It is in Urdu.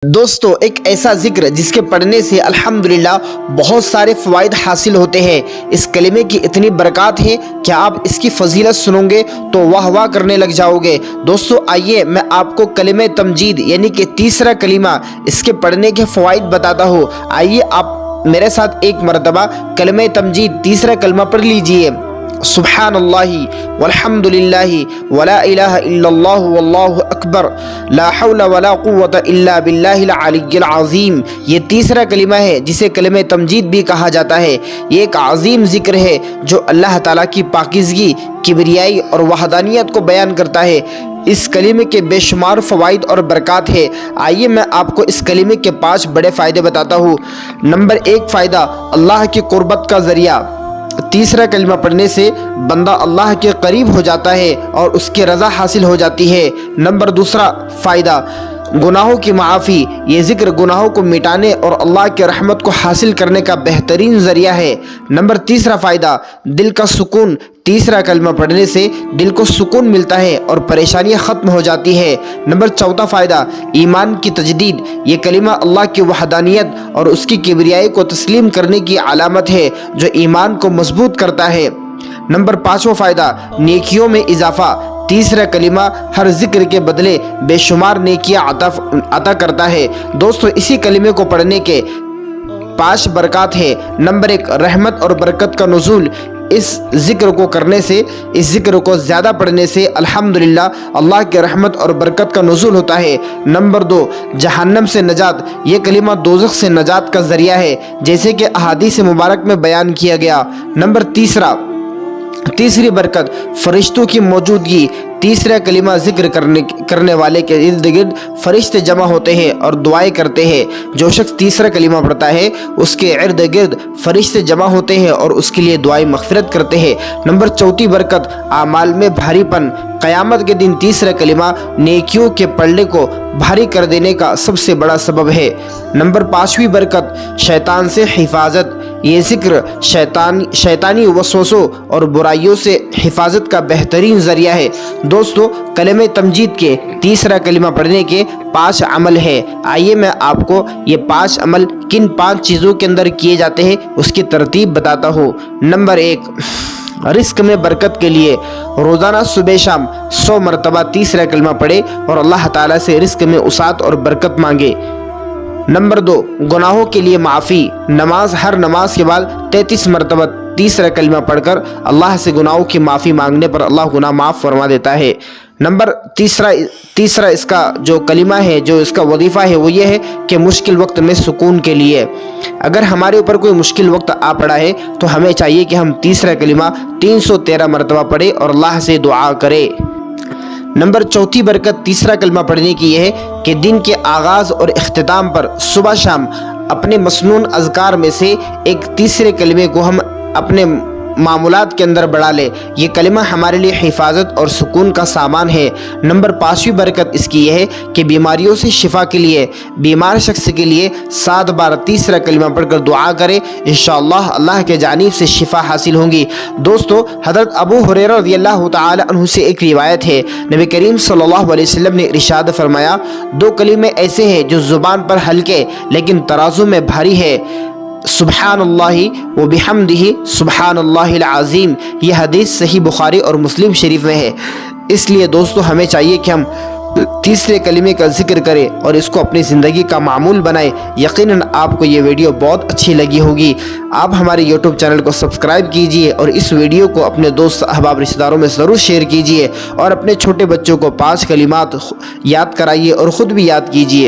دوستو ایک ایسا ذکر جس کے پڑھنے سے الحمدللہ بہت سارے فوائد حاصل ہوتے ہیں۔ اس کلمے کی اتنی برکات ہیں کہ آپ اس کی فضیلت سنو گے تو واہ واہ کرنے لگ جاؤ گے۔ دوستو آئیے میں آپ کو کلمہ تمجید یعنی کہ تیسرا کلمہ اس کے پڑھنے کے فوائد بتاتا ہوں۔ آئیے آپ میرے ساتھ ایک مرتبہ کلمہ تمجید تیسرا کلمہ پڑھ لیجئے۔ سبحان اللہ والحمد للہ ولا الہ الا اللہ واللہ اکبر لا حول ولا قوت الا باللہ العلی العظیم۔ یہ تیسرا کلمہ ہے جسے کلمہ تمجید بھی کہا جاتا ہے۔ یہ ایک عظیم ذکر ہے جو اللہ تعالیٰ کی پاکیزگی، کبریائی اور وحدانیت کو بیان کرتا ہے۔ اس کلمے کے بے شمار فوائد اور برکات ہے۔ آئیے میں آپ کو اس کلمے کے 5 بڑے فائدے بتاتا ہوں۔ نمبر 1 فائدہ، اللہ کی قربت کا ذریعہ۔ تیسرا کلمہ پڑھنے سے بندہ اللہ کے قریب ہو جاتا ہے اور اس کی رضا حاصل ہو جاتی ہے۔ نمبر 2 فائدہ، گناہوں کی معافی۔ یہ ذکر گناہوں کو مٹانے اور اللہ کی رحمت کو حاصل کرنے کا بہترین ذریعہ ہے۔ نمبر 3 فائدہ، دل کا سکون۔ تیسرا کلمہ پڑھنے سے دل کو سکون ملتا ہے اور پریشانیاں ختم ہو جاتی ہے۔ نمبر 4 فائدہ، ایمان کی تجدید۔ یہ کلمہ اللہ کی وحدانیت اور اس کی کبریائی کو تسلیم کرنے کی علامت ہے جو ایمان کو مضبوط کرتا ہے۔ نمبر 5 فائدہ، نیکیوں میں اضافہ۔ تیسرا کلمہ ہر ذکر کے بدلے بے شمار نیکیاں عطا کرتا ہے۔ دوستو اسی کلمے کو پڑھنے کے 5 برکات ہیں۔ نمبر 1 رحمت اور برکت کا نزول۔ اس ذکر کو کرنے سے، اس ذکر کو زیادہ پڑھنے سے الحمدللہ اللہ کی رحمت اور برکت کا نزول ہوتا ہے۔ نمبر 2 جہنم سے نجات۔ یہ کلمہ دوزخ سے نجات کا ذریعہ ہے جیسے کہ احادیث مبارک میں بیان کیا گیا۔ نمبر 3 برکت، فرشتوں کی موجودگی۔ تیسرا کلمہ ذکر کرنے والے کے ارد گرد فرشتے جمع ہوتے ہیں اور دعائیں کرتے ہیں۔ جو شخص تیسرا کلمہ پڑھتا ہے اس کے ارد گرد فرشتے جمع ہوتے ہیں اور اس کے لیے دعائیں مغفرت کرتے ہیں۔ نمبر 4 برکت، اعمال میں بھاری پن۔ قیامت کے دن تیسرا کلمہ نیکیوں کے پلڑے کو بھاری کر دینے کا سب سے بڑا سبب ہے۔ نمبر 5 برکت، شیطان سے حفاظت۔ یہ ذکر شیطانی وسوسوں اور برائیوں سے حفاظت کا بہترین ذریعہ ہے۔ دوستو کلمہ تمجید کے تیسرا کلمہ پڑھنے کے 5 عمل ہے۔ آئیے میں آپ کو یہ 5 عمل کن 5 چیزوں کے اندر کیے جاتے ہیں اس کی ترتیب بتاتا ہوں۔ نمبر 1 رزق میں برکت کے لیے روزانہ صبح شام 100 مرتبہ تیسرا کلمہ پڑھے اور اللہ تعالیٰ سے رزق میں وسعت اور برکت مانگے۔ نمبر 2 گناہوں کے لیے معافی۔ ہر نماز کے بعد 33 مرتبہ تیسرا کلمہ پڑھ کر اللہ سے گناہوں کی معافی مانگنے پر اللہ گناہ معاف فرما دیتا ہے۔ نمبر تیسرا اس کا جو کلمہ ہے، جو اس کا وظیفہ ہے وہ یہ ہے کہ مشکل وقت میں سکون کے لیے اگر ہمارے اوپر کوئی مشکل وقت آ پڑا ہے تو ہمیں چاہیے کہ ہم تیسرا کلمہ 313 مرتبہ پڑھیں اور اللہ سے دعا کریں۔ نمبر 4 برکت تیسرا کلمہ پڑھنے کی یہ ہے کہ دن کے آغاز اور اختتام پر صبح شام اپنے مسنون اذکار میں سے ایک تیسرے کلمے کو ہم اپنے معمولات کے اندر بڑھا لے۔ یہ کلمہ ہمارے لیے حفاظت اور سکون کا سامان ہے۔ نمبر 5 برکت اس کی یہ ہے کہ بیماریوں سے شفا کے لیے بیمار شخص کے لیے 7 بار تیسرا کلمہ پڑھ کر دعا کرے، انشاءاللہ اللہ کے جانب سے شفا حاصل ہوں گی۔ دوستو حضرت ابو ہریرہ رضی اللہ تعالی عنہ سے ایک روایت ہے، نبی کریم صلی اللہ علیہ وسلم نے ارشاد فرمایا، 2 کلمے ایسے ہیں جو زبان پر ہلکے لیکن ترازو میں بھاری ہے، سبحان اللہ و بحمدہ سبحان اللہ العظیم۔ یہ حدیث صحیح بخاری اور مسلم شریف میں ہے۔ اس لیے دوستو ہمیں چاہیے کہ ہم تیسرے کلمے کا ذکر کریں اور اس کو اپنی زندگی کا معمول بنائیں۔ یقیناً آپ کو یہ ویڈیو بہت اچھی لگی ہوگی۔ آپ ہمارے یوٹیوب چینل کو سبسکرائب کیجئے اور اس ویڈیو کو اپنے دوست احباب رشتہ داروں میں ضرور شیئر کیجئے اور اپنے چھوٹے بچوں کو 5 کلمات یاد کرائیے اور خود بھی یاد کیجئے۔